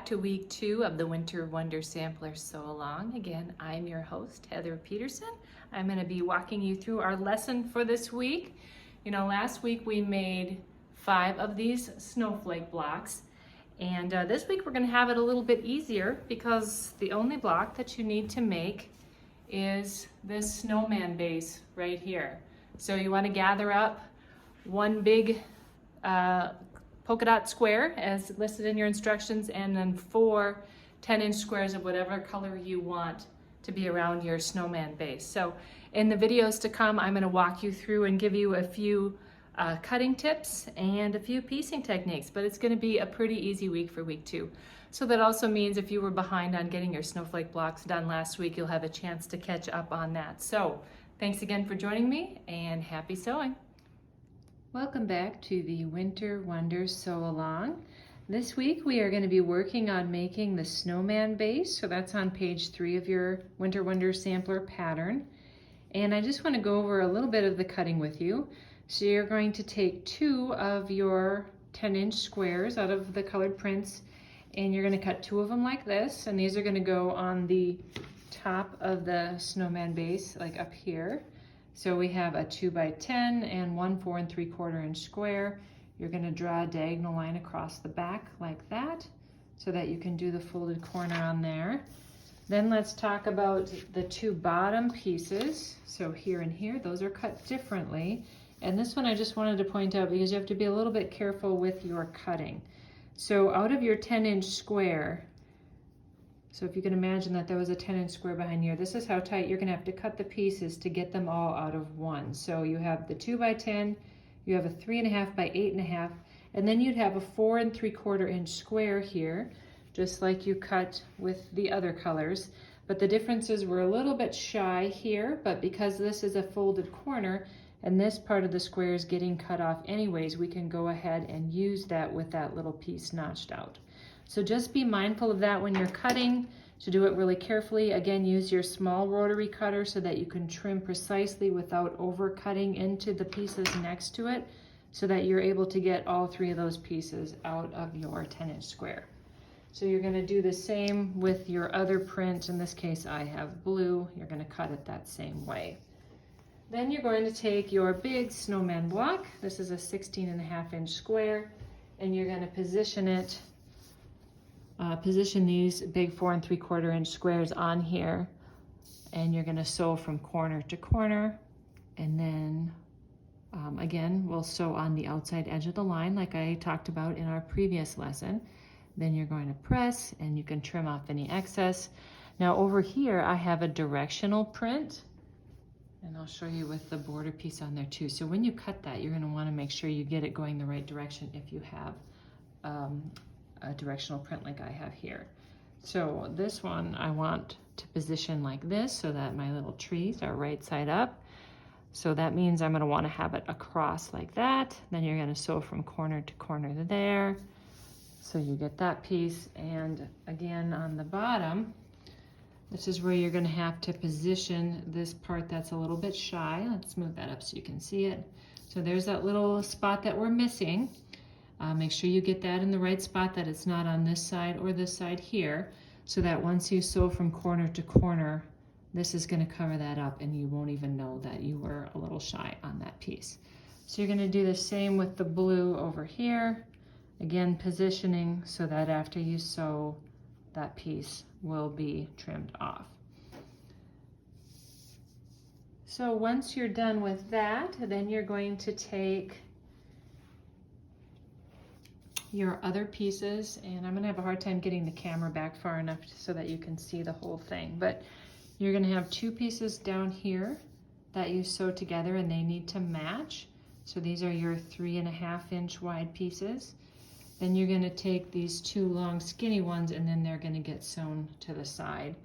to week 2 of the Winter Wonder Sampler Sew Along. Again, I'm your host, Heather Peterson. I'm going to be walking you through our lesson for this week. You know, last week we made 5 of these snowflake blocks, and this week we're going to have it a little bit easier because the only block that you need to make is this snowman base right here. So you want to gather up one big polka dot square as listed in your instructions, and then 4 10-inch squares of whatever color you want to be around your snowman base. So in the videos to come, I'm going to walk you through and give you a few cutting tips and a few piecing techniques, but it's going to be a pretty easy week for week 2. So that also means if you were behind on getting your snowflake blocks done last week, you'll have a chance to catch up on that. So thanks again for joining me, and happy sewing. Welcome back to the Winter Wonder Sew Along. This week we are going to be working on making the snowman base. So that's on page 3 of your Winter Wonder Sampler pattern. And I just want to go over a little bit of the cutting with you. So you're going to take 2 of your 10-inch squares out of the colored prints, and you're going to cut 2 of them like this. And these are going to go on the top of the snowman base, like up here. So we have a 2 by 10 and 1 4 3/4 inch square. You're going to draw a diagonal line across the back like that so that you can do the folded corner on there. Then let's talk about the 2 bottom pieces. So here and here, those are cut differently. And this one I just wanted to point out because you have to be a little bit careful with your cutting. So out of your 10-inch square, so if you can imagine that there was a 10-inch square behind here, this is how tight you're going to have to cut the pieces to get them all out of one. So you have the 2 by 10, you have a 3.5 by 8.5, and then you'd have a 4 3/4 inch square here, just like you cut with the other colors. But the difference is we're a little bit shy here, but because this is a folded corner and this part of the square is getting cut off anyways, we can go ahead and use that with that little piece notched out. So just be mindful of that when you're cutting, to do it really carefully. Again, use your small rotary cutter so that you can trim precisely without over cutting into the pieces next to it, so that you're able to get all 3 of those pieces out of your 10-inch square. So you're going to do the same with your other print. In this case, I have blue. You're going to cut it that same way. Then you're going to take your big snowman block. This is a 16.5 inch square, and you're going to position it. Position these big 4 3/4 inch squares on here, and you're going to sew from corner to corner, and then again we'll sew on the outside edge of the line like I talked about in our previous lesson. Then you're going to press, and you can trim off any excess. Now over here I have a directional print, and I'll show you with the border piece on there too. So when you cut that, you're going to want to make sure you get it going the right direction if you have a directional print like I have here. So this one I want to position like this so that my little trees are right side up. So that means I'm going to want to have it across like that. Then you're going to sew from corner to corner there. So you get that piece. And again on the bottom, this is where you're going to have to position this part that's a little bit shy. Let's move that up so you can see it. So there's that little spot that we're missing. Make sure you get that in the right spot, that it's not on this side or this side here, so that once you sew from corner to corner, this is going to cover that up and you won't even know that you were a little shy on that piece. So you're going to do the same with the blue over here. Again, positioning so that after you sew, that piece will be trimmed off. So once you're done with that, then you're going to take your other pieces, and I'm going to have a hard time getting the camera back far enough so that you can see the whole thing, but you're going to have 2 pieces down here that you sew together, and they need to match. So these are your 3.5 inch wide pieces. Then you're going to take these 2 long skinny ones, and then they're going to get sewn to the side.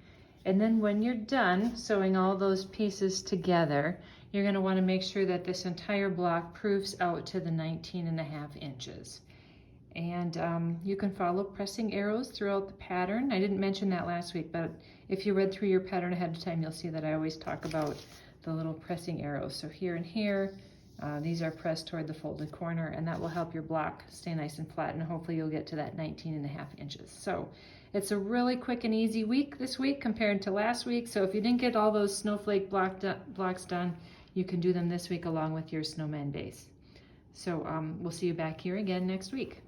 And then when you're done sewing all those pieces together, you're going to want to make sure that this entire block proofs out to the 19.5 inches. And you can follow pressing arrows throughout the pattern. I didn't mention that last week, but if you read through your pattern ahead of time, you'll see that I always talk about the little pressing arrows. So here and here, These are pressed toward the folded corner, and that will help your block stay nice and flat, and hopefully you'll get to that 19.5 inches. So it's a really quick and easy week this week compared to last week. So if you didn't get all those snowflake blocks done, you can do them this week along with your snowman base. So we'll see you back here again next week.